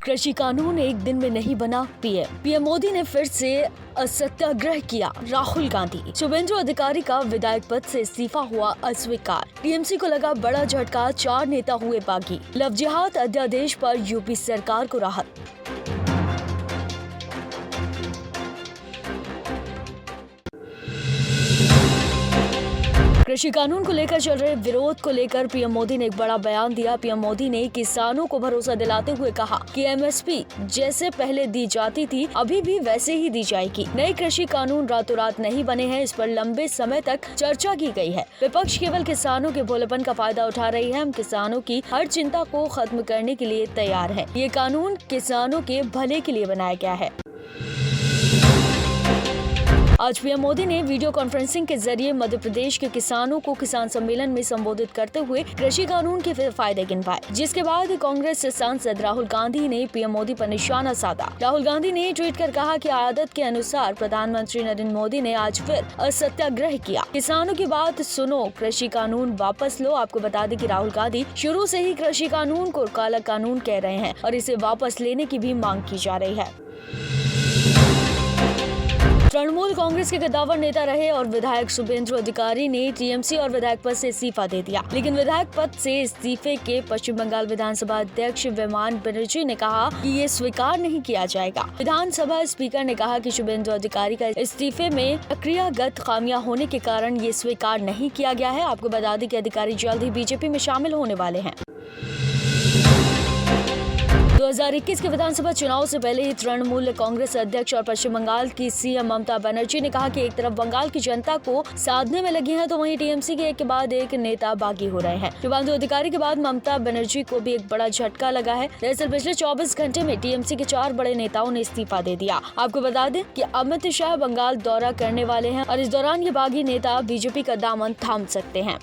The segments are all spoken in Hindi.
कृषि कानून एक दिन में नहीं बना पीएम मोदी ने फिर से सत्याग्रह किया। राहुल गांधी। शुभेंदु अधिकारी का विधायक पद से इस्तीफा हुआ अस्वीकार। टीएमसी को लगा बड़ा झटका, 4 नेता हुए बागी। लव जिहाद अध्यादेश पर यूपी सरकार को राहत। कृषि कानून को लेकर चल रहे विरोध को लेकर पीएम मोदी ने एक बड़ा बयान दिया। पीएम मोदी ने किसानों को भरोसा दिलाते हुए कहा कि एमएसपी जैसे पहले दी जाती थी अभी भी वैसे ही दी जाएगी। नए कृषि कानून रातों रात नहीं बने हैं, इस पर लंबे समय तक चर्चा की गई है। विपक्ष केवल किसानों के भोलेपन का फायदा उठा रही है। हम किसानों की हर चिंता को खत्म करने के लिए तैयार है। ये कानून किसानों के भले के लिए बनाया गया है। आज पीएम मोदी ने वीडियो कॉन्फ्रेंसिंग के जरिए मध्य प्रदेश के किसानों को किसान सम्मेलन में संबोधित करते हुए कृषि कानून के फायदे गिनवाए, जिसके बाद कांग्रेस सांसद राहुल गांधी ने पीएम मोदी पर निशाना साधा। राहुल गांधी ने ट्वीट कर कहा कि आदत के अनुसार प्रधानमंत्री नरेंद्र मोदी ने आज फिर सत्याग्रह किया। किसानों की बात सुनो, कृषि कानून वापस लो। आपको बता दें कि राहुल गांधी शुरू से ही कृषि कानून को काला कानून कह रहे हैं और इसे वापस लेने की भी मांग की जा रही है। तृणमूल कांग्रेस के कद्दावर नेता रहे और विधायक शुभेंदु अधिकारी ने टीएमसी और विधायक पद से इस्तीफा दे दिया, लेकिन विधायक पद से इस्तीफे के पश्चिम बंगाल विधानसभा अध्यक्ष विमान बनर्जी ने कहा कि ये स्वीकार नहीं किया जाएगा। विधानसभा स्पीकर ने कहा कि शुभेंदु अधिकारी का इस्तीफे में प्रक्रियागत खामियां होने के कारण ये स्वीकार नहीं किया गया है। आपको बता दें कि अधिकारी जल्द ही बीजेपी में शामिल होने वाले हैं। 2021 के विधानसभा चुनाव से पहले ही तृणमूल कांग्रेस अध्यक्ष और पश्चिम बंगाल की सीएम ममता बनर्जी ने कहा कि एक तरफ बंगाल की जनता को साधने में लगी हैं, तो वहीं टीएमसी के एक के बाद एक नेता बागी हो रहे हैं। शुभेंदु अधिकारी के बाद ममता बनर्जी को भी एक बड़ा झटका लगा है। दरअसल पिछले 24 घंटे में टीएमसी के 4 बड़े नेताओं ने इस्तीफा दे दिया। आपको बता दें कि अमित शाह बंगाल दौरा करने वाले हैं और इस दौरान ये बागी नेता बीजेपी का दामन थाम सकते हैं।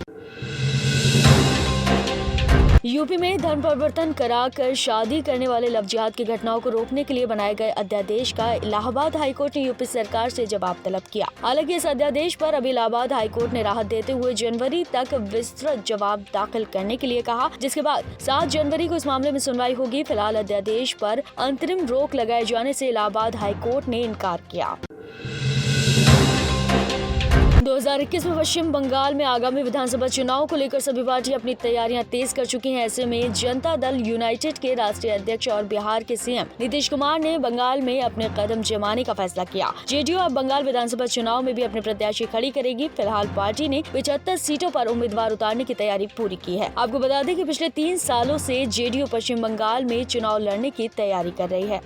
यूपी में धर्म परिवर्तन कराकर शादी करने वाले लव जिहाद की घटनाओं को रोकने के लिए बनाए गए अध्यादेश का इलाहाबाद हाईकोर्ट ने यूपी सरकार से जवाब तलब किया। हालांकि इस अध्यादेश पर अभी इलाहाबाद हाईकोर्ट ने राहत देते हुए जनवरी तक विस्तृत जवाब दाखिल करने के लिए कहा, जिसके बाद 7 जनवरी को इस मामले में सुनवाई होगी। फिलहाल अध्यादेश पर अंतरिम रोक लगाए जाने से इलाहाबाद हाईकोर्ट ने इनकार किया। 2021 में पश्चिम बंगाल में आगामी विधानसभा चुनाव को लेकर सभी पार्टियां अपनी तैयारियां तेज कर चुकी हैं। ऐसे में जनता दल यूनाइटेड के राष्ट्रीय अध्यक्ष और बिहार के सीएम नीतीश कुमार ने बंगाल में अपने कदम जमाने का फैसला किया। जेडीयू अब बंगाल विधानसभा चुनाव में भी अपने प्रत्याशी खड़ी करेगी। फिलहाल पार्टी ने 75 सीटों पर उम्मीदवार उतारने की तैयारी पूरी की है। आपको बता दें कि पिछले 3 सालों से जेडीयू पश्चिम बंगाल में चुनाव लड़ने की तैयारी कर रही है।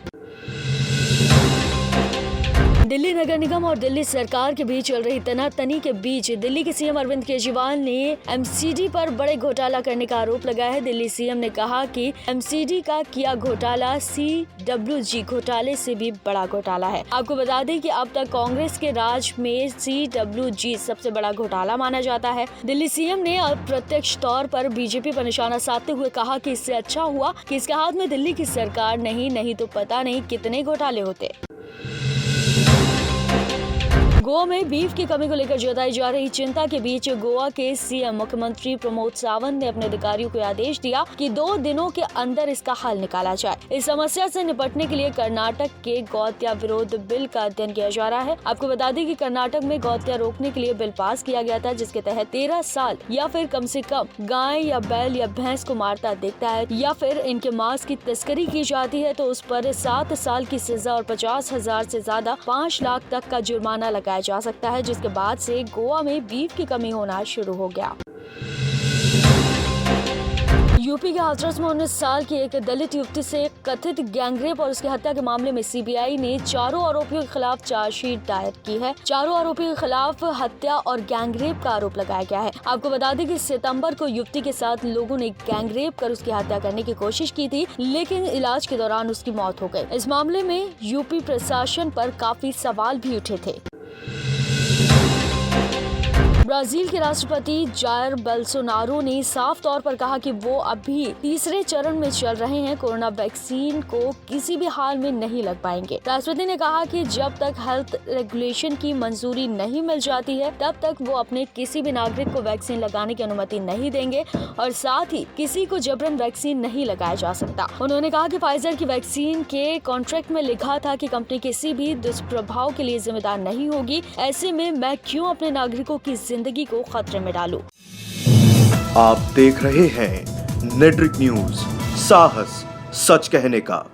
दिल्ली नगर निगम और दिल्ली सरकार के बीच चल रही तनातनी के बीच दिल्ली के सीएम अरविंद केजरीवाल ने एमसीडी पर बड़े घोटाला करने का आरोप लगाया है। दिल्ली सीएम ने कहा कि एमसीडी का किया घोटाला सीडब्ल्यूजी घोटाले से भी बड़ा घोटाला है। आपको बता दें कि अब तक कांग्रेस के राज में सीडब्ल्यूजी सबसे बड़ा घोटाला माना जाता है। दिल्ली सीएम ने अप्रत्यक्ष तौर पर बीजेपी पर निशाना साधते हुए कहा कि इससे अच्छा हुआ कि इसके हाथ में दिल्ली की सरकार नहीं तो पता नहीं कितने घोटाले होते। गोवा में बीफ की कमी को लेकर जताई जा रही चिंता के बीच गोवा के सीएम मुख्यमंत्री प्रमोद सावंत ने अपने अधिकारियों को आदेश दिया कि 2 दिनों के अंदर इसका हल निकाला जाए। इस समस्या से निपटने के लिए कर्नाटक के गौहत्या विरोध बिल का अध्ययन किया जा रहा है। आपको बता दें कि कर्नाटक में गौहत्या रोकने के लिए बिल पास किया गया था, जिसके तहत 13 साल या फिर कम से कम गाय या बैल या भैंस को मारता दिखता है या फिर इनके मांस की तस्करी की जाती है तो उस पर 7 साल की सजा और 50,000 से ज्यादा 5 लाख तक का जुर्माना लगाया जा सकता है, जिसके बाद से गोवा में बीफ की कमी होना शुरू हो गया। यूपी के हाथरस में 19 साल की एक दलित युवती से कथित गैंगरेप और उसकी हत्या के मामले में सीबीआई ने 4 आरोपियों के खिलाफ चार्जशीट दायर की है। 4 आरोपियों के खिलाफ हत्या और गैंगरेप का आरोप लगाया गया है। आपको बता दें कि सितंबर को युवती के साथ लोगों ने गैंगरेप कर उसकी हत्या करने की कोशिश की थी, लेकिन इलाज के दौरान उसकी मौत हो गई। इस मामले में यूपी प्रशासन पर काफी सवाल भी उठे थे। ब्राजील के राष्ट्रपति जायर बोल्सोनारो ने साफ तौर पर कहा कि वो अभी तीसरे चरण में चल रहे हैं, कोरोना वैक्सीन को किसी भी हाल में नहीं लग पाएंगे। राष्ट्रपति ने कहा कि जब तक हेल्थ रेगुलेशन की मंजूरी नहीं मिल जाती है तब तक वो अपने किसी भी नागरिक को वैक्सीन लगाने की अनुमति नहीं देंगे और साथ ही किसी को जबरन वैक्सीन नहीं लगाया जा सकता। उन्होंने कहा कि फाइजर की वैक्सीन के कॉन्ट्रैक्ट में लिखा था कि कंपनी किसी भी दुष्प्रभाव के लिए जिम्मेदार नहीं होगी। ऐसे में मैं क्यों अपने नागरिकों की जिंदगी को खतरे में डालूं? आप देख रहे हैं नेट्रिक न्यूज, साहस सच कहने का।